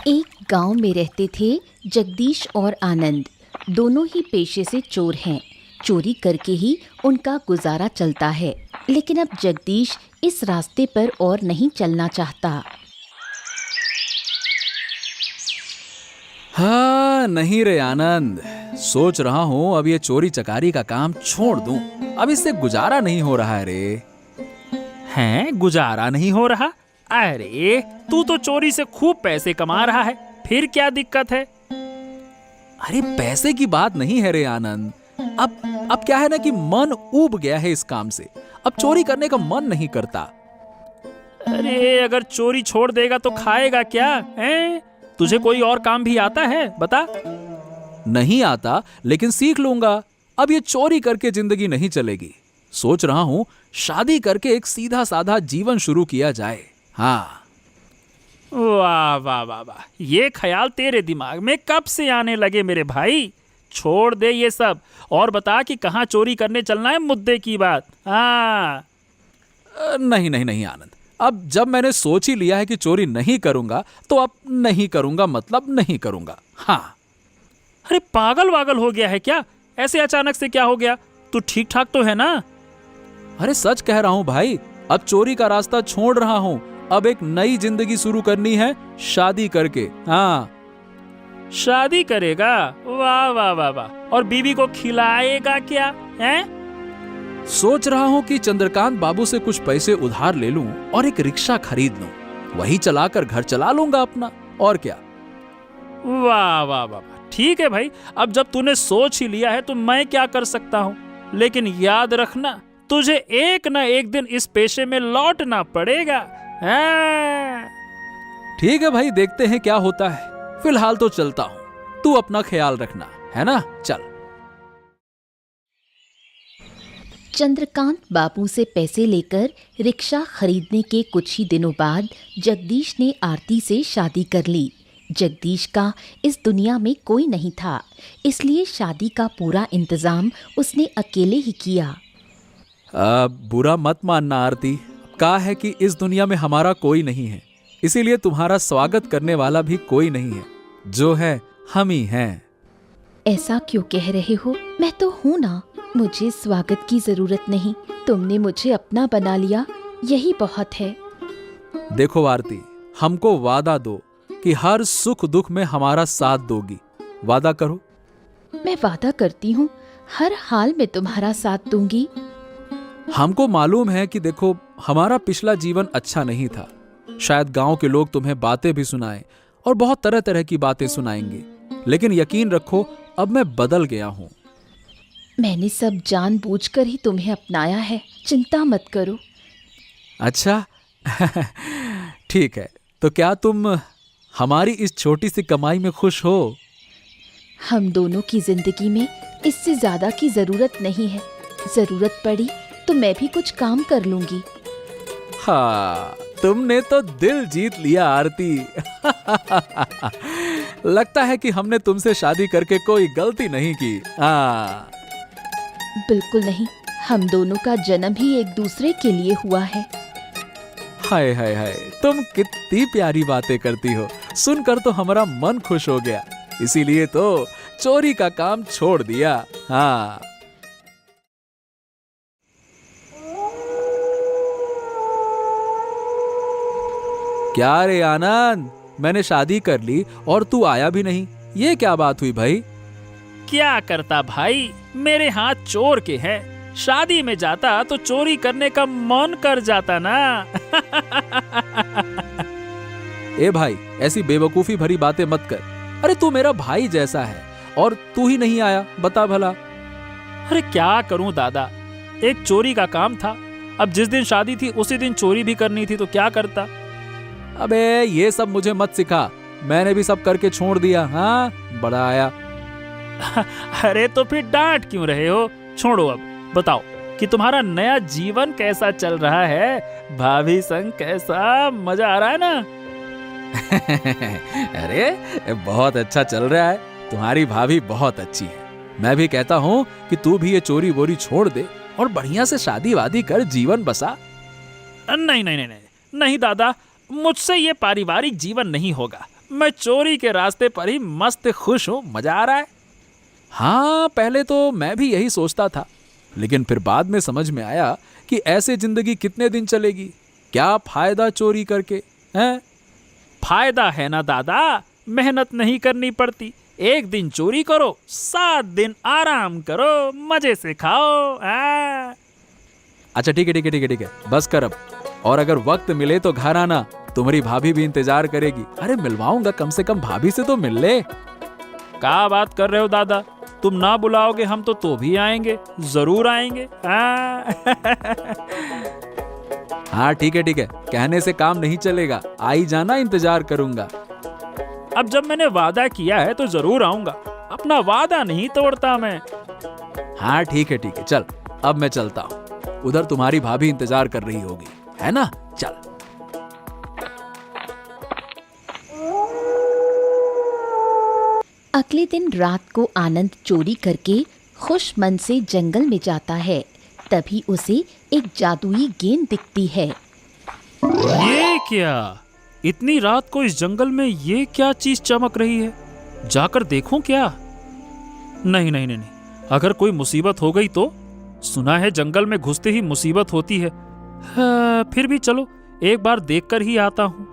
एक गांव में रहते थे जगदीश और आनंद। दोनों ही पेशे से चोर हैं। चोरी करके ही उनका गुजारा चलता है। लेकिन अब जगदीश इस रास्ते पर और नहीं चलना चाहता। हाँ, नहीं रे आनंद, सोच रहा हूँ अब ये चोरी चकारी का काम छोड़ दूं। अब इससे गुजारा नहीं हो रहा है रे। हैं, गुजारा नहीं हो रहा? अरे तू तो चोरी से खूब पैसे कमा रहा है, फिर क्या दिक्कत है? अरे पैसे की बात नहीं है रे आनंद। अब क्या है ना कि मन ऊब गया है इस काम से। अब चोरी करने का मन नहीं करता। अरे अगर चोरी छोड़ देगा तो खाएगा क्या? हैं? तुझे कोई और काम भी आता है? बता। नहीं आता, लेकिन सीख लूंगा। अब ये चोरी करके जिंदगी नहीं चलेगी। सोच रहा हूं शादी करके एक सीधा साधा जीवन शुरू किया जाए। हाँ। वाह वाह वाह वाह, ये ख्याल तेरे दिमाग में कब से आने लगे मेरे भाई? छोड़ दे ये सब और बता कि कहाँ चोरी करने चलना है, मुद्दे की बात। हाँ। नहीं नहीं नहीं आनंद, अब जब मैंने सोच ही लिया है कि चोरी नहीं करूंगा तो अब नहीं करूंगा, मतलब नहीं करूंगा। हाँ। अरे पागल वागल हो गया है क्या? ऐसे अचानक से क्या हो गया? तू ठीक ठाक तो है ना? अरे सच कह रहा हूं भाई, अब चोरी का रास्ता छोड़ रहा हूं। अब एक नई जिंदगी शुरू करनी है, शादी करके। हाँ। शादी करेगा? वाह वाह वाह वाह। और बीवी को खिलाएगा क्या? हैं? सोच रहा हूं कि चंद्रकांत बाबू से कुछ पैसे उधार ले लूं और एक रिक्शा खरीद लूं। वही चलाकर घर चला लूंगा अपना, और क्या। वाह वाह वाह, ठीक है भाई। अब जब तूने सोच ही लिया है तो मैं क्या कर सकता हूं? लेकिन याद रखना, तुझे एक ना एक दिन इस पेशे में लौटना पड़ेगा। ठीक है भाई, देखते हैं क्या होता है। फिलहाल तो चलता हूं, तू अपना ख्याल रखना, है ना? चल। चंद्रकांत बाबू से पैसे लेकर रिक्शा खरीदने के कुछ ही दिनों बाद जगदीश ने आरती से शादी कर ली। जगदीश का इस दुनिया में कोई नहीं था, इसलिए शादी का पूरा इंतजाम उसने अकेले ही किया। बुरा मत मानना आरती, कहा है कि इस दुनिया में हमारा कोई नहीं है, इसीलिए तुम्हारा स्वागत करने वाला भी कोई नहीं है। जो है हम ही हैं। ऐसा क्यों कह रहे हो? मैं तो हूँ ना। मुझे स्वागत की जरूरत नहीं, तुमने मुझे अपना बना लिया, यही बहुत है। देखो आरती, हमको वादा दो कि हर सुख दुख में हमारा साथ दोगी। वादा करो। मैं वादा करती हूँ, हर हाल में तुम्हारा साथ दूंगी। हमको मालूम है कि देखो, हमारा पिछला जीवन अच्छा नहीं था। शायद गांव के लोग तुम्हें बातें भी सुनाएं और बहुत तरह तरह की बातें सुनाएंगे, लेकिन यकीन रखो अब मैं बदल गया हूं। मैंने सब जानबूझकर ही तुम्हें अपनाया है, चिंता मत करो। अच्छा ठीक है, तो क्या तुम हमारी इस छोटी सी कमाई में खुश हो? हम दोनों की जिंदगी में इससे ज्यादा की जरूरत नहीं है। जरूरत पड़ी तो मैं भी कुछ काम कर लूंगी। हाँ, तुमने तो दिल जीत लिया आरती। लगता है कि हमने तुमसे शादी करके कोई गलती नहीं की। हाँ। बिल्कुल नहीं, हम दोनों का जन्म ही एक दूसरे के लिए हुआ है। हाय हाय हाय, तुम कितनी प्यारी बातें करती हो, सुनकर तो हमारा मन खुश हो गया। इसीलिए तो चोरी का काम छोड़ दिया। हाँ। क्या रे आनंद, मैंने शादी कर ली और तू आया भी नहीं, ये क्या बात हुई भाई? क्या करता भाई, मेरे हाथ चोर के हैं। शादी में जाता तो चोरी करने का मन कर जाता ना। ए भाई, ऐसी बेवकूफी भरी बातें मत कर। अरे तू मेरा भाई जैसा है और तू ही नहीं आया, बता भला। अरे क्या करूं दादा, एक चोरी का काम था। अब जिस दिन शादी थी उसी दिन चोरी भी करनी थी, तो क्या करता। अबे ये सब मुझे मत सिखा, मैंने भी सब करके छोड़ दिया। हाँ, बड़ा आया। अरे तो फिर डांट क्यों रहे हो? छोड़ो, अब बताओ कि तुम्हारा नया जीवन कैसा चल रहा है? भाभी संग कैसा मजा आ रहा है ना? अरे बहुत अच्छा चल रहा है, तुम्हारी भाभी बहुत अच्छी है। मैं भी कहता हूँ कि तू भी ये चोरी वोरी छोड़ दे और बढ़िया से शादी वादी कर जीवन बसा। नहीं नहीं नहीं नहीं नहीं दादा, मुझसे ये पारिवारिक जीवन नहीं होगा। मैं चोरी के रास्ते पर ही मस्त खुश हूं, मजा आ रहा है। हाँ, पहले तो मैं भी यही सोचता था, लेकिन फिर बाद में समझ में आया कि ऐसे जिंदगी कितने दिन चलेगी, क्या फायदा चोरी करके, हैं? फायदा है ना दादा, मेहनत नहीं करनी पड़ती। एक दिन चोरी करो, 7 दिन आराम करो, मजे से खाओ। अच्छा ठीक है ठीक है ठीक है ठीक है, बस कर अब। और अगर वक्त मिले तो घर आना, तुम्हारी भाभी भी इंतजार करेगी। अरे मिलवाऊंगा, कम से कम भाभी से तो मिल ले। क्या बात कर रहे हो दादा, तुम ना बुलाओगे हम तो भी आएंगे, जरूर आएंगे। हाँ ठीक है, कहने से काम नहीं चलेगा, आई जाना, इंतजार करूंगा। अब जब मैंने वादा किया है तो जरूर आऊंगा, अपना वादा नहीं तोड़ता मैं। हाँ ठीक है, चल अब मैं चलता हूँ, उधर तुम्हारी भाभी इंतजार कर रही होगी, है ना? चल। अगले दिन रात को आनंद चोरी करके खुश मन से जंगल में जाता है। तभी उसे एक जादुई गेंद दिखती है। ये क्या, इतनी रात को इस जंगल में ये क्या चीज चमक रही है? जाकर देखूं क्या? नहीं नहीं नहीं नहीं, अगर कोई मुसीबत हो गई तो? सुना है जंगल में घुसते ही मुसीबत होती है। फिर भी चलो एक बार देखकर ही आता हूं।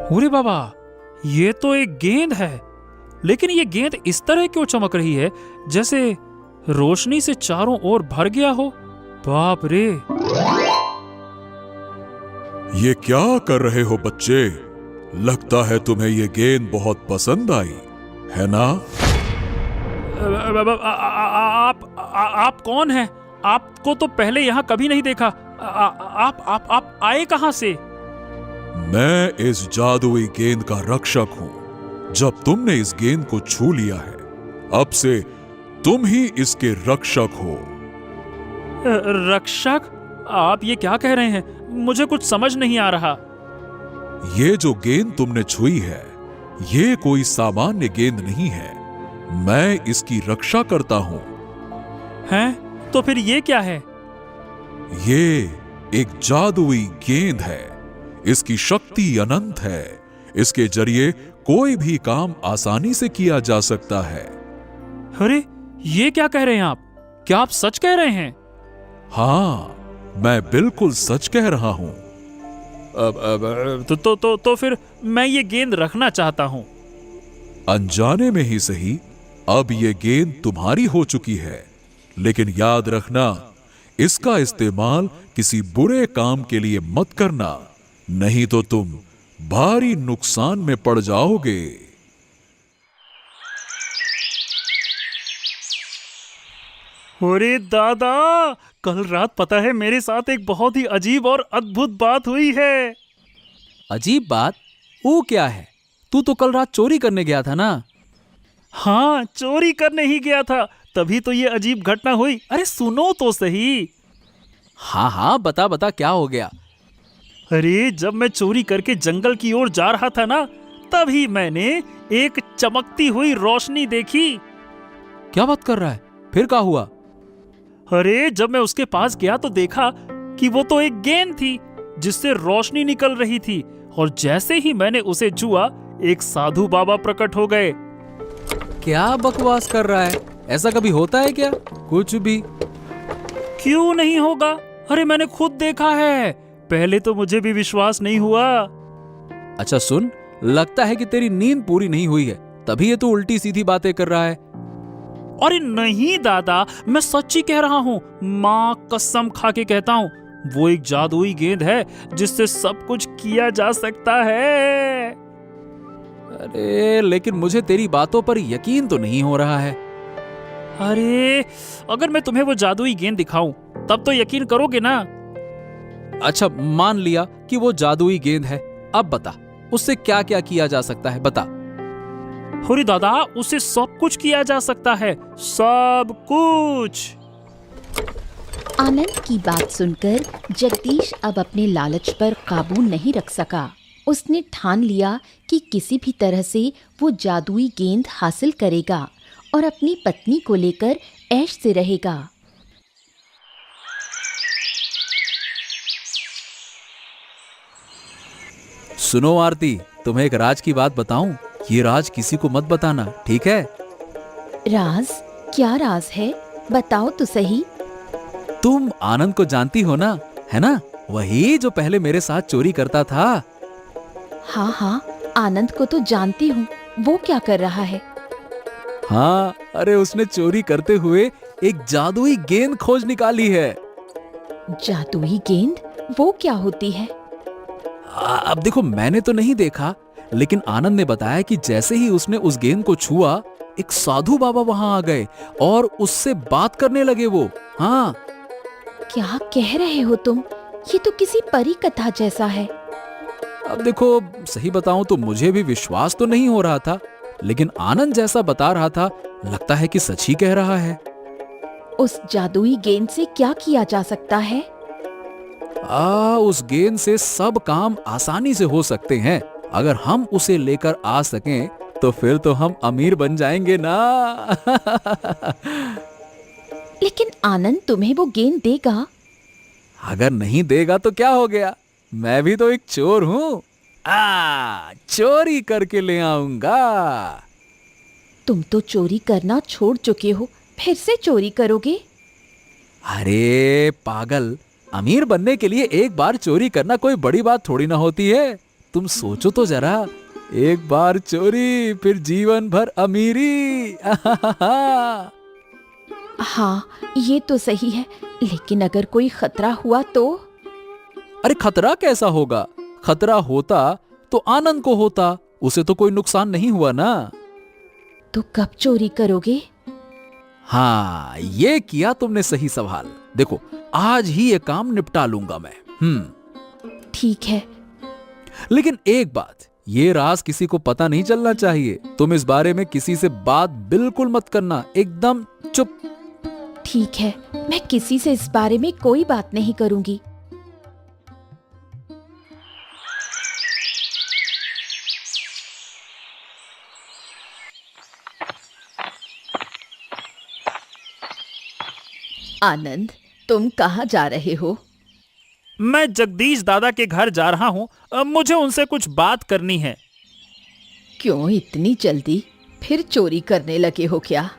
अरे बाबा, ये तो एक गेंद है, लेकिन ये गेंद इस तरह क्यों चमक रही है जैसे रोशनी से चारों ओर भर गया हो। बाप रे! ये क्या कर रहे हो बच्चे? लगता है तुम्हें ये गेंद बहुत पसंद आई, है ना? आप कौन हैं? आपको तो पहले यहाँ कभी नहीं देखा। आप आए कहाँ से? मैं इस जादुई गेंद का रक्षक हूँ। जब तुमने इस गेंद को छू लिया है, अब से तुम ही इसके रक्षक हो। रक्षक? आप ये क्या कह रहे हैं? मुझे कुछ समझ नहीं आ रहा। ये जो गेंद तुमने छुई है, ये कोई सामान्य गेंद नहीं है। मैं इसकी रक्षा करता हूँ। हैं? तो फिर ये क्या है? ये एक जादुई गेंद है। इसकी शक्ति अनंत है। इसके जरिए कोई भी काम आसानी से किया जा सकता है। अरे ये क्या कह रहे हैं आप? क्या आप सच कह रहे हैं? हाँ, मैं बिल्कुल सच कह रहा हूं। तो फिर मैं ये गेंद रखना चाहता हूं। अनजाने में ही सही, अब ये गेंद तुम्हारी हो चुकी है। लेकिन याद रखना, इसका इस्तेमाल किसी बुरे काम के लिए मत करना, नहीं तो तुम भारी नुकसान में पड़ जाओगे। अरे दादा, कल रात पता है मेरे साथ एक बहुत ही अजीब और अद्भुत बात हुई है। अजीब बात? वो क्या है? तू तो कल रात चोरी करने गया था ना? हाँ, चोरी करने ही गया था, तभी तो ये अजीब घटना हुई। अरे सुनो तो सही। हाँ, बता क्या हो गया? अरे जब मैं चोरी करके जंगल की ओर जा रहा था ना, तभी मैंने एक चमकती हुई रोशनी देखी। क्या बात कर रहा है? फिर क्या हुआ? अरे जब मैं उसके पास गया तो देखा कि वो तो एक गेंद थी जिससे रोशनी निकल रही थी, और जैसे ही मैंने उसे छुआ, एक साधु बाबा प्रकट हो गए। क्या बकवास कर रहा है? ऐसा कभी होता है क्या? कुछ भी। क्यों नहीं होगा? अरे मैंने खुद देखा है। पहले तो मुझे भी विश्वास नहीं हुआ। अच्छा सुन, लगता है कि तेरी नींद पूरी नहीं हुई है, तभी ये तू उल्टी सीधी बातें कर रहा है। अरे नहीं दादा, मैं सच्ची कह रहा हूँ, माँ कसम खा के कहता हूँ, वो एक जादुई गेंद है जिससे सब कुछ किया जा सकता है। अरे लेकिन मुझे तेरी बातों पर यकीन तो नहीं हो रहा है। अरे अगर मैं तुम्हें वो जादुई गेंद दिखाऊं तब तो यकीन करोगे ना? अच्छा मान लिया कि वो जादुई गेंद है, अब बता उससे क्या क्या किया जा सकता है, बता। अरे दादा, उससे सब कुछ किया जा सकता है, सब कुछ। आनंद की बात सुनकर जगदीश अब अपने लालच पर काबू नहीं रख सका। उसने ठान लिया कि किसी भी तरह से वो जादुई गेंद हासिल करेगा और अपनी पत्नी को लेकर ऐश से रहेगा। सुनो आरती, तुम्हें एक राज की बात बताऊं? ये राज किसी को मत बताना, ठीक है? राज? क्या राज है? बताओ तो सही। तुम आनंद को जानती हो ना, है ना? वही जो पहले मेरे साथ चोरी करता था। हाँ हाँ, आनंद को तो जानती हूँ। वो क्या कर रहा है? हाँ, अरे उसने चोरी करते हुए एक जादुई गेंद खोज निकाली है। जादुई गेंद? वो क्या होती है? अब देखो, मैंने तो नहीं देखा, लेकिन आनंद ने बताया कि जैसे ही उसने उस गेंद को छुआ, एक साधु बाबा वहां आ गए और उससे बात करने लगे वो। हाँ। क्या कह रहे हो तुम? ये तो किसी परी कथा जैसा है। अब देखो, सही बताऊं तो मुझे भी विश्वास तो नहीं हो रहा था, लेकिन आनंद जैसा बता रहा था, लगता है कि सच ही कह रहा है। उस जादुई गेंद से क्या किया जा सकता है? उस गेंद से सब काम आसानी से हो सकते हैं। अगर हम उसे लेकर आ सकें, तो फिर तो हम अमीर बन जाएंगे ना। लेकिन आनंद तुम्हें वो गेंद देगा? अगर नहीं देगा तो क्या हो गया? मैं भी तो एक चोर हूं। चोरी करके ले आऊंगा। तुम तो चोरी करना छोड़ चुके हो, फिर से चोरी करोगे? अरे पागल, अमीर बनने के लिए एक बार चोरी करना कोई बड़ी बात थोड़ी ना होती है। तुम सोचो तो जरा, एक बार चोरी, फिर जीवन भर अमीरी। हाँ, ये तो सही है, लेकिन अगर कोई खतरा हुआ तो? अरे खतरा कैसा होगा? खतरा होता तो आनंद को होता, उसे तो कोई नुकसान नहीं हुआ ना। तो कब चोरी करोगे? हाँ, ये किया तुमने सही सवाल। देखो, आज ही ये काम निपटा लूंगा मैं। ठीक है। लेकिन एक बात, ये राज किसी को पता नहीं चलना चाहिए। तुम इस बारे में किसी से बात बिल्कुल मत करना, एकदम चुप। ठीक है, मैं किसी से इस बारे में कोई बात नहीं करूंगी। आनंद, तुम कहाँ जा रहे हो? मैं जगदीश दादा के घर जा रहा हूँ। मुझे उनसे कुछ बात करनी है। क्यों इतनी जल्दी? फिर चोरी करने लगे हो क्या?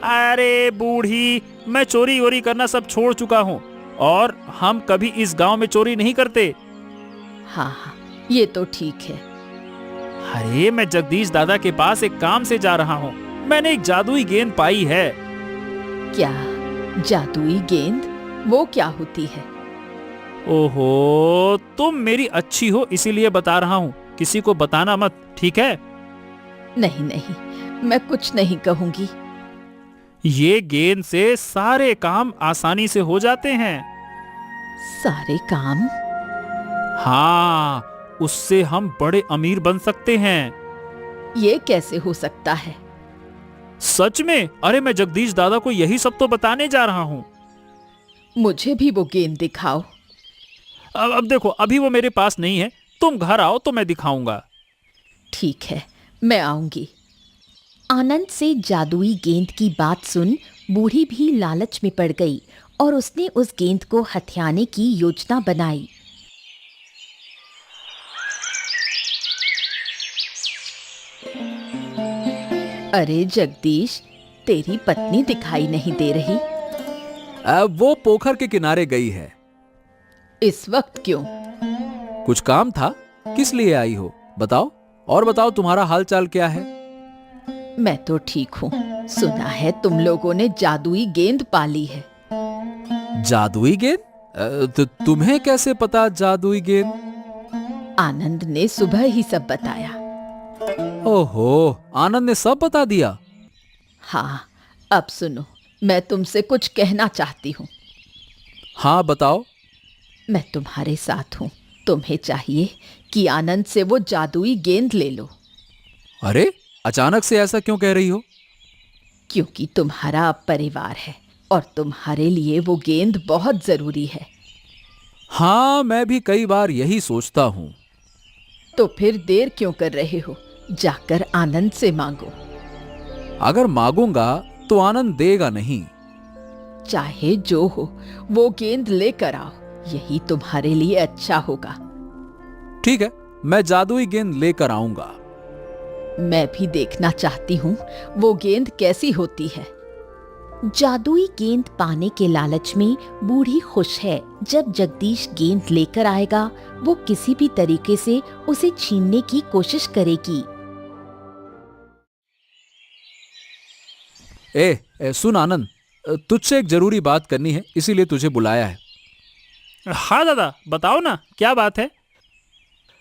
अरे बूढ़ी, मैं चोरी वोरी करना सब छोड़ चुका हूँ और हम कभी इस गांव में चोरी नहीं करते। हाँ हाँ, ये तो ठीक है। अरे मैं जगदीश दादा के पास एक काम से जा रहा हूँ। मैंने एक जादुई गेंद पाई है। क्या जादुई गेंद? वो क्या होती है? ओहो, तुम मेरी अच्छी हो इसीलिए बता रहा हूँ, किसी को बताना मत, ठीक है? नहीं नहीं, मैं कुछ नहीं कहूंगी। ये गेंद से सारे काम आसानी से हो जाते हैं। सारे काम? हाँ, उससे हम बड़े अमीर बन सकते हैं। ये कैसे हो सकता है? सच में? अरे मैं जगदीश दादा को यही सब तो बताने जा रहा हूँ। मुझे भी वो गेंद दिखाओ। अब देखो, अभी वो मेरे पास नहीं है, तुम घर आओ तो मैं दिखाऊंगा। ठीक है, मैं आऊंगी। आनंद से जादुई गेंद की बात सुन बूढ़ी भी लालच में पड़ गई और उसने उस गेंद को हथियाने की योजना बनाई। अरे जगदीश, तेरी पत्नी दिखाई नहीं दे रही। अब वो पोखर के किनारे गई है। इस वक्त क्यों? कुछ काम था। किस लिए आई हो? बताओ, और बताओ तुम्हारा हाल चाल क्या है? मैं तो ठीक हूँ। सुना है तुम लोगों ने जादुई गेंद पाली है। जादुई गेंद? तो तुम्हें कैसे पता जादुई गेंद? आनंद ने सुबह ही सब बताया। ओहो, आनंद ने सब बता दिया? हाँ, अब सुनो, मैं तुमसे कुछ कहना चाहती हूँ। हाँ बताओ। मैं तुम्हारे साथ हूँ। तुम्हें चाहिए कि आनंद से वो जादुई गेंद ले लो। अरे, अचानक से ऐसा क्यों कह रही हो? क्योंकि तुम्हारा अब परिवार है और तुम्हारे लिए वो गेंद बहुत जरूरी है। हाँ, मैं भी कई बार यही सोचता हूँ। तो फिर देर क्यों कर रहे हो? जाकर आनंद से मांगो। अगर मांगूंगा तो आनंद देगा नहीं। चाहे जो हो, वो गेंद लेकर आओ। यही तुम्हारे लिए अच्छा होगा। ठीक है, मैं जादुई गेंद लेकर आऊंगा। मैं भी देखना चाहती हूँ वो गेंद कैसी होती है। जादुई गेंद पाने के लालच में बूढ़ी खुश है। जब जगदीश गेंद लेकर आएगा वो किसी भी तरीके से उसे छीनने की कोशिश करेगी। सुन आनंद, तुझसे एक जरूरी बात करनी है, इसीलिए तुझे बुलाया है। हाँ दादा, बताओ ना, क्या बात है?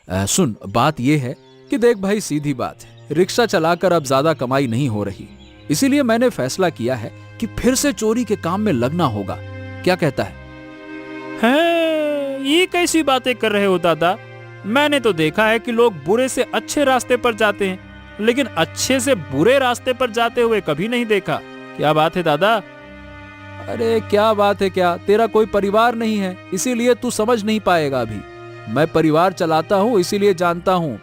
सुन, बात यह है कि देख भाई, सीधी बात है, रिक्शा चलाकर अब ज्यादा कमाई नहीं हो रही, इसीलिए मैंने फैसला किया है कि फिर से चोरी के काम में लगना होगा। क्या कहता है? ये कैसी बातें कर रहे हो दादा? मैंने तो देखा है कि लोग बुरे से अच्छे रास्ते पर जाते हैं, लेकिन अच्छे से बुरे रास्ते पर जाते हुए कभी नहीं देखा। क्या बात है दादा? अरे क्या बात है क्या, तेरा कोई परिवार नहीं है, इसीलिए तू समझ नहीं पाएगा अभी। मैं परिवार चलाता हूँ, इसीलिए जानता हूँ।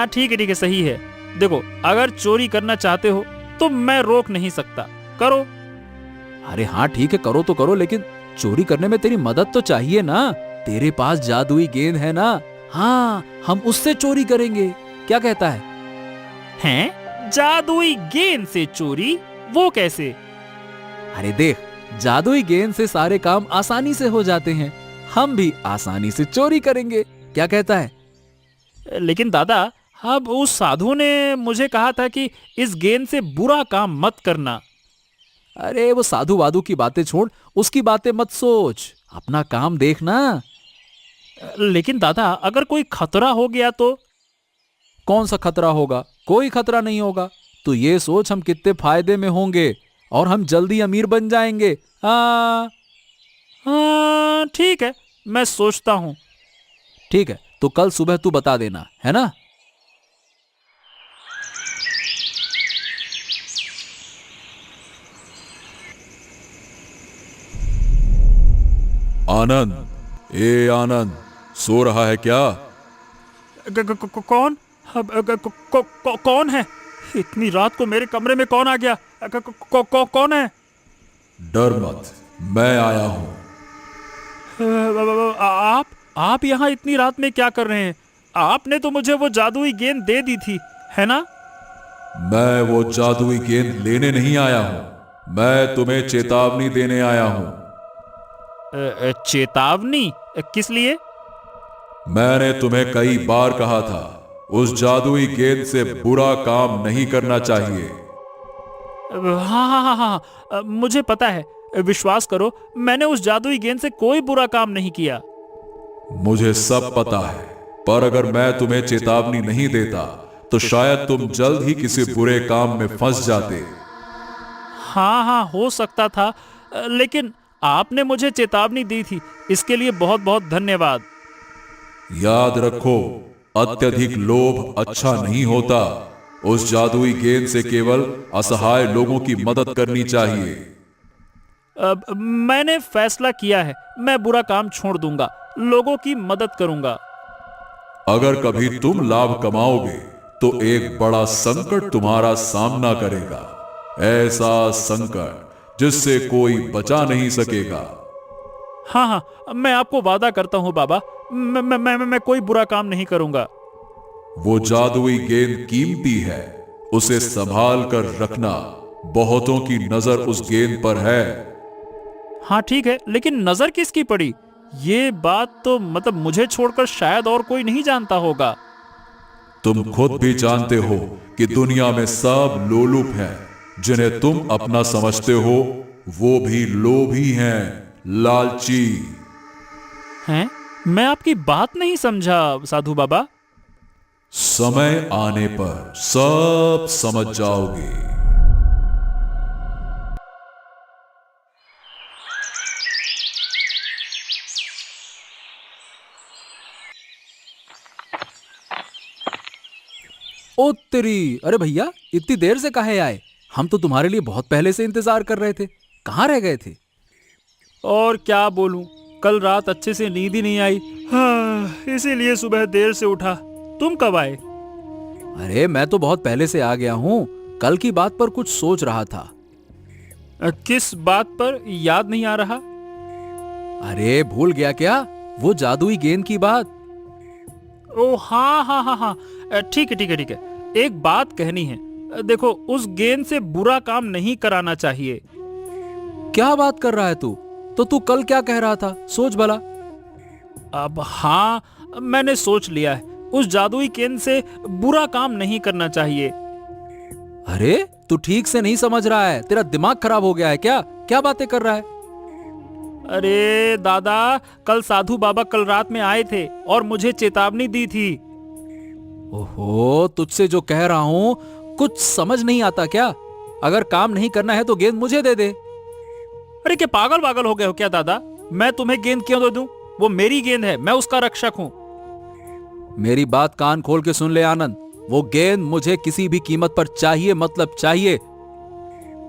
ठीक है, सही है। देखो, अगर चोरी करना चाहते हो तो मैं रोक नहीं सकता, करो। अरे हाँ ठीक है, करो तो करो, लेकिन चोरी करने में तेरी मदद तो चाहिए ना। तेरे पास जादुई गेंद है ना? हाँ, हम उससे चोरी करेंगे। क्या कहता है? हैं? जादुई गेंद से चोरी? वो कैसे? अरे देख, जादुई गेंद से सारे काम आसानी से हो जाते हैं, हम भी आसानी से चोरी करेंगे। क्या कहता है? लेकिन दादा, अब उस साधु ने मुझे कहा था कि इस गेंद से बुरा काम मत करना। अरे वो साधु वादू की बातें छोड़, उसकी बातें मत सोच, अपना काम देखना। लेकिन दादा, अगर कोई खतरा हो गया तो? कौन सा खतरा होगा? कोई खतरा नहीं होगा। तो ये सोच हम कितने फायदे में होंगे और हम जल्दी अमीर बन जाएंगे। हाँ, ठीक है, मैं सोचता हूँ। ठीक है, तो कल सुबह तू बता देना, है ना? आनंद, ए आनंद, सो रहा है क्या? कौन? कौन है? इतनी रात को मेरे कमरे में कौन आ गया? कौन है? डर मत, मैं आया हूं। आप यहाँ इतनी रात में क्या कर रहे हैं? आपने तो मुझे वो जादुई गेंद दे दी थी, है ना? मैं वो जादुई गेंद लेने नहीं आया हूं, मैं तुम्हें चेतावनी देने आया हूं। चेतावनी? किस लिए? मैंने तुम्हें कई बार कहा था, उस जादुई गेंद से बुरा काम नहीं करना चाहिए। हाँ, मुझे पता है, विश्वास करो, मैंने उस जादुई गेंद से कोई बुरा काम नहीं किया। मुझे सब पता है, पर अगर मैं तुम्हें चेतावनी नहीं देता तो शायद तुम जल्द ही किसी बुरे काम में फंस जाते। हाँ, हो सकता था, लेकिन आपने मुझे चेतावनी दी थी, इसके लिए बहुत बहुत धन्यवाद। याद रखो, अत्यधिक लोभ अच्छा नहीं होता। उस जादुई गेंद से केवल असहाय लोगों की मदद करनी चाहिए। मैंने फैसला किया है, मैं बुरा काम छोड़ दूंगा, लोगों की मदद करूंगा। अगर कभी तुम लाभ कमाओगे तो एक बड़ा संकट तुम्हारा सामना करेगा, ऐसा संकट जिससे कोई बचा नहीं सकेगा। हाँ, मैं आपको वादा करता हूँ बाबा, मैं कोई बुरा काम नहीं करूंगा। वो जादुई गेंद कीमती है, उसे संभाल कर रखना। बहुतों की नजर उस गेंद पर है। हाँ ठीक है, लेकिन नजर किसकी पड़ी? ये बात तो मतलब मुझे छोड़कर शायद और कोई नहीं जानता होगा। तुम खुद भी जानते हो कि दुनिया में सब लोलुप हैं। जिन्हें तुम अपना समझते हो वो भी लोभी हैं, लालची हैं? मैं आपकी बात नहीं समझा साधु बाबा। समय आने पर सब समझ जाओगे। ओ तेरी, अरे भैया, इतनी देर से काहे आए? हम तो तुम्हारे लिए बहुत पहले से इंतजार कर रहे थे। कहाँ रह गए थे? और क्या बोलूं, कल रात अच्छे से नींद ही नहीं आई। इसीलिए सुबह देर से उठा। तुम कब आए? अरे मैं तो बहुत पहले से आ गया हूँ, कल की बात पर कुछ सोच रहा था। किस बात पर? याद नहीं आ रहा। अरे भूल गया क्या? वो जादुई गेंद की बात। ओ हाँ हाँ हाँ हाँ, ठीक है ठीक है ठीक है। एक बात कहनी है, देखो उस गेंद से बुरा काम नहीं कराना चाहिए। क्या बात कर रहा है तू? तो तू कल क्या कह रहा था, सोच भला। अब हाँ, मैंने सोच लिया है, उस जादुई गेंद से बुरा काम नहीं करना चाहिए। अरे तू ठीक से नहीं समझ रहा है, तेरा दिमाग खराब हो गया है क्या? क्या बातें कर रहा है? अरे दादा, कल साधु बाबा कल रात में आए थे और मुझे चेतावनी दी थी। ओहो, तुझसे जो कह रहा हूं कुछ समझ नहीं आता क्या? अगर काम नहीं करना है तो गेंद मुझे दे दे। अरे क्या पागल पागल हो गए हो क्या दादा? मैं तुम्हें गेंद क्यों दे दूं? वो मेरी गेंद है, मैं उसका रक्षक हूं। मेरी बात कान खोल के सुन ले आनंद, वो गेंद मुझे किसी भी कीमत पर चाहिए, मतलब चाहिए।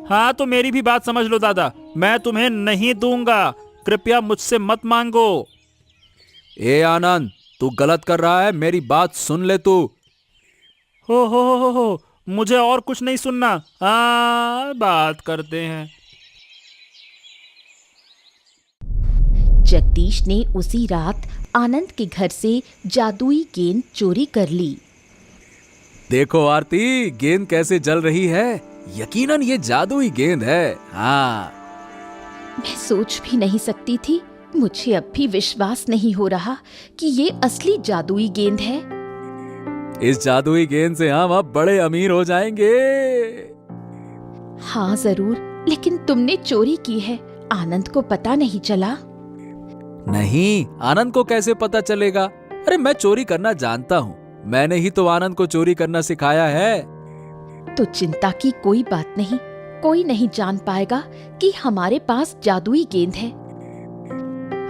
हाँ तो मेरी भी बात समझ लो दादा, मैं तुम्हें नहीं दूंगा, कृपया मुझसे मत मांगो। ए आनंद, तू गलत कर रहा है, मेरी बात सुन ले तू। हो, मुझे और कुछ नहीं सुनना। हाँ, बात करते हैं। जगदीश ने उसी रात आनंद के घर से जादुई गेंद चोरी कर ली। देखो आरती, गेंद कैसे जल रही है। यकीनन ये जादुई गेंद है। हाँ, मैं सोच भी नहीं सकती थी, मुझे अब भी विश्वास नहीं हो रहा कि ये असली जादुई गेंद है। इस जादुई गेंद से हम अब बड़े अमीर हो जाएंगे। हाँ जरूर, लेकिन तुमने चोरी की है, आनंद को पता नहीं चला? नहीं, आनंद को कैसे पता चलेगा? अरे मैं चोरी करना जानता हूँ, मैंने ही तो आनंद को चोरी करना सिखाया है। तो चिंता की कोई बात नहीं, कोई नहीं जान पाएगा कि हमारे पास जादुई गेंद है।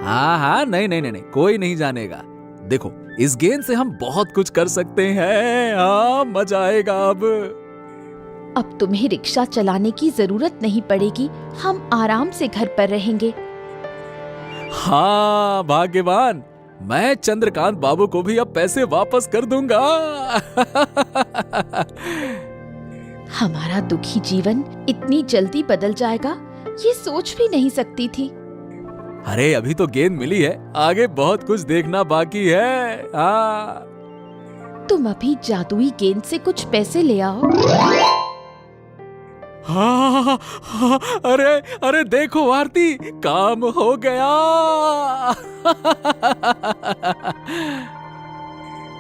हाँ हाँ, नहीं नहीं नहीं नहीं, कोई नहीं जानेगा। देखो, इस गेंद से हम बहुत कुछ कर सकते हैं। हाँ, मजा आएगा। अब तुम्हें रिक्शा चलाने की जरूरत नहीं पड़ेगी, हम आराम से घर पर रहेंगे। हाँ भाग्यवान, मैं चंद्रकांत बाबू को भी अब पैसे वापस कर दूंगा। हमारा दुखी जीवन इतनी जल्दी बदल जाएगा, ये सोच भी नहीं सकती थी। अरे अभी तो गेंद मिली है, आगे बहुत कुछ देखना बाकी है। हाँ, तुम अभी जादुई गेंद से कुछ पैसे ले आओ। हाँ, हाँ, अरे अरे देखो आरती, काम हो गया।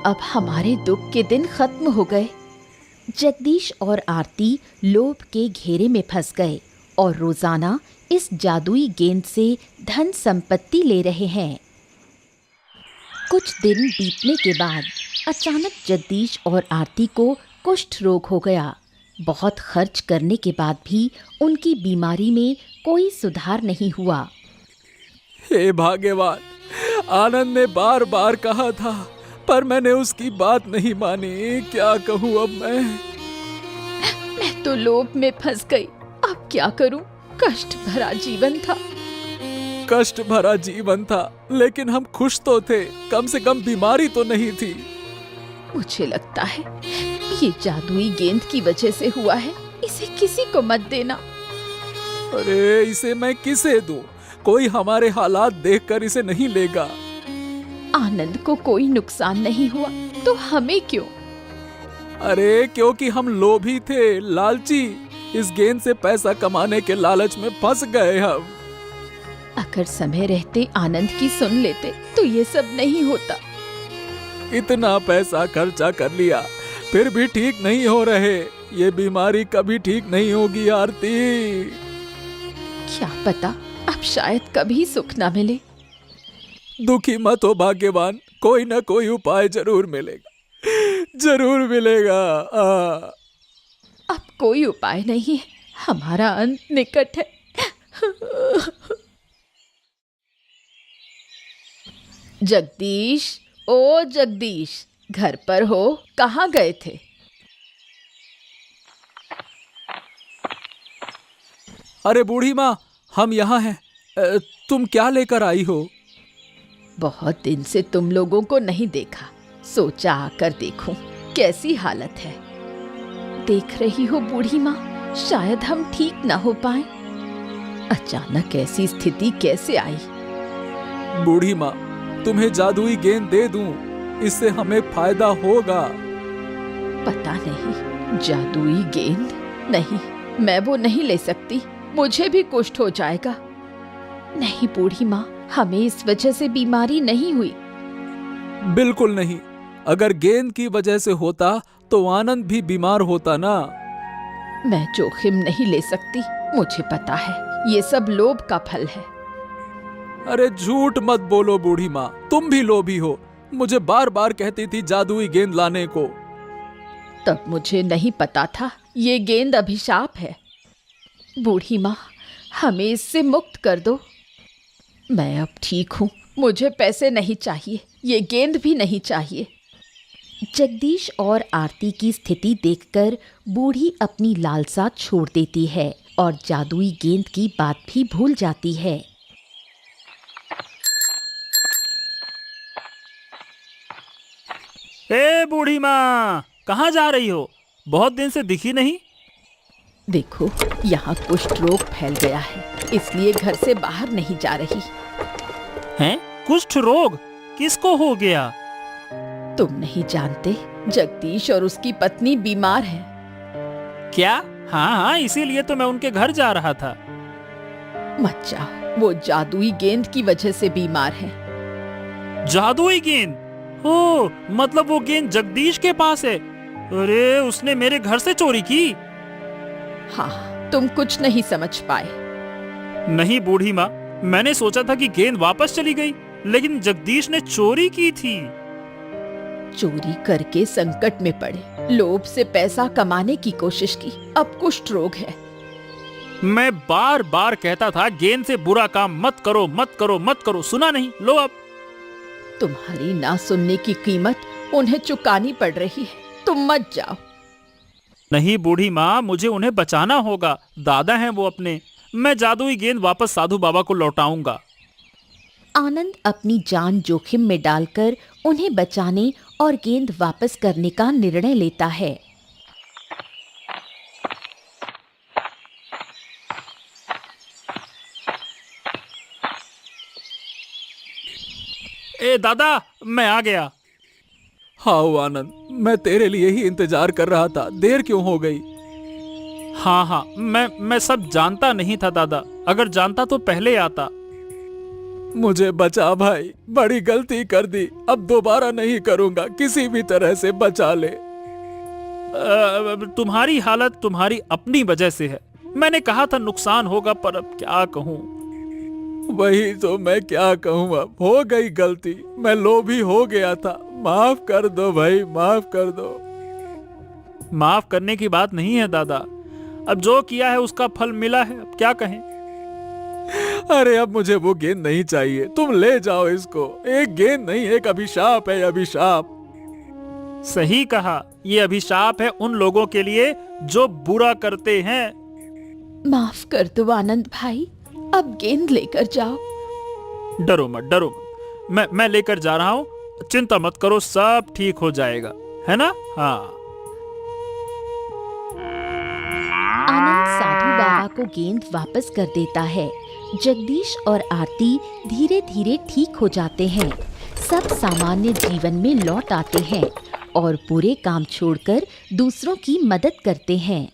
अब हमारे दुख के दिन खत्म हो गए। जगदीश और आरती लोभ के घेरे में फंस गए और रोजाना इस जादुई गेंद से धन संपत्ति ले रहे हैं। कुछ दिन बीतने के बाद अचानक जगदीश और आरती को कुष्ठ रोग हो गया। बहुत खर्च करने के बाद भी उनकी बीमारी में कोई सुधार नहीं हुआ। हे भाग्यवान, आनंद ने बार बार कहा था, पर मैंने उसकी बात नहीं मानी। क्या कहूँ अब मैं तो लोभ में फंस गई, अब क्या करूं? कष्ट भरा जीवन था। कष्ट भरा जीवन था, लेकिन हम खुश तो थे, कम से कम बीमारी तो नहीं थी। मुझे लगता है ये जादुई गेंद की वजह से हुआ है, इसे किसी को मत देना। अरे इसे मैं किसे दूं? कोई हमारे हालात देखकर इसे नहीं लेगा। आनंद को कोई नुकसान नहीं हुआ तो हमें क्यों? अरे क्योंकि हम लोभी थे, लालची। इस गेंद से पैसा कमाने के लालच में फंस गए हम। अगर समय रहते आनंद की सुन लेते तो ये सब नहीं होता। इतना पैसा खर्चा कर लिया, फिर भी ठीक नहीं हो रहे। ये बीमारी कभी ठीक नहीं होगी आरती। क्या पता, अब शायद कभी सुख न मिले। दुखी मत हो भाग्यवान, कोई ना कोई उपाय जरूर मिलेगा, जरूर मिलेगा। अब कोई उपाय नहीं है, हमारा अंत निकट है। जगदीश, ओ जगदीश, घर पर हो? कहाँ गए थे? अरे बूढ़ी माँ, हम यहाँ हैं। तुम क्या लेकर आई हो? बहुत दिन से तुम लोगों को नहीं देखा, सोचा आकर देखूं कैसी हालत है। देख रही हो बूढ़ी माँ, शायद हम ठीक ना हो पाए। अचानक ऐसी स्थिति कैसे आई? बूढ़ी माँ, तुम्हें जादुई गेंद दे दूं, इससे हमें फायदा होगा। पता नहीं, जादुई गेंद? नहीं, मैं वो नहीं ले सकती, मुझे भी कुष्ठ हो जाएगा। नहीं बूढ़ी माँ, हमें इस वजह से बीमारी नहीं हुई। बिल्कुल नहीं, अगर गेंद की वजह से होता तो आनंद भी बीमार होता ना। मैं जोखिम नहीं ले सकती, मुझे पता है ये सब लोभ का फल है। अरे झूठ मत बोलो बूढ़ी माँ, तुम भी लोभी हो। मुझे बार बार कहती थी जादुई गेंद लाने को। तब मुझे नहीं पता था ये गेंद अभिशाप है। बूढ़ी माँ, हमें इससे मुक्त कर दो। मैं अब ठीक हूँ, मुझे पैसे नहीं चाहिए, ये गेंद भी नहीं चाहिए। जगदीश और आरती की स्थिति देखकर बूढ़ी अपनी लालसा छोड़ देती है और जादुई गेंद की बात भी भूल जाती है। ए बूढ़ी माँ, कहाँ जा रही हो? बहुत दिन से दिखी नहीं। देखो, यहाँ कुष्ठ रोग फैल गया है, इसलिए घर से बाहर नहीं जा रही। हैं? कुष्ठ रोग किसको हो गया? तुम नहीं जानते, जगदीश और उसकी पत्नी बीमार हैं। क्या? हाँ हाँ, इसीलिए तो मैं उनके घर जा रहा था। मत जाओ, वो जादुई गेंद की वजह से बीमार हैं। जादुई गेंद? ओ, मतलब वो गेंद जगदीश के पास है। अरे, उसने मेरे घर से चोरी की। हाँ, तुम कुछ नहीं समझ पाए। नहीं बूढ़ी माँ, मैंने सोचा था कि गेंद वापस चली गई, लेकिन जगदीश ने चोरी की थी। चोरी करके संकट में पड़े, लोभ से पैसा कमाने की कोशिश की, अब कुष्ठ रोग है। मैं बार बार कहता था गेंद से बुरा काम मत करो, मत करो, मत करो, सुना नहीं। लो अब। तुम्हारी ना सुनने की कीमत उन्हें चुकानी पड़ रही है, तुम मत जाओ। नहीं बूढ़ी माँ, मुझे उन्हें बचाना होगा, दादा हैं वो अपने। मैं जादुई गेंद वापस साधु बाबा को लौटाऊंगा। आनंद अपनी जान जोखिम में डालकर उन्हें बचाने और गेंद वापस करने का निर्णय लेता है। ए दादा, मैं आ गया। हाँ आनंद, मैं तेरे लिए ही इंतजार कर रहा था, देर क्यों हो गई? हाँ हाँ, मैं सब जानता नहीं था दादा, अगर जानता तो पहले आता। मुझे बचा भाई, बड़ी गलती कर दी, अब दोबारा नहीं करूंगा, किसी भी तरह से बचा ले। तुम्हारी हालत तुम्हारी अपनी वजह से है। मैंने कहा था नुकसान होगा, पर अब क्या कहूँ। वही तो मैं क्या कहूँ, अब हो गई गलती, मैं लोभी हो गया था, माफ कर दो भाई, माफ कर दो। माफ करने की बात नहीं है दादा, अब जो किया है उसका फल मिला है, अब क्या कहें। अरे अब मुझे वो गेंद नहीं चाहिए, तुम ले जाओ इसको। एक गेंद नहीं, एक अभिशाप है, अभिशाप। सही कहा, ये अभिशाप है उन लोगों के लिए जो बुरा करते हैं। माफ कर दो आनंद भाई, अब गेंद लेकर जाओ। डरो मत, डरो मत, मैं लेकर जा रहा हूँ, चिंता मत करो, सब ठीक हो जाएगा, है ना? हाँ। आनंद साधु बाबा को गेंद वापस कर देता है। जगदीश और आरती धीरे धीरे ठीक हो जाते हैं, सब सामान्य जीवन में लौट आते हैं और बुरे काम छोड़कर दूसरों की मदद करते हैं।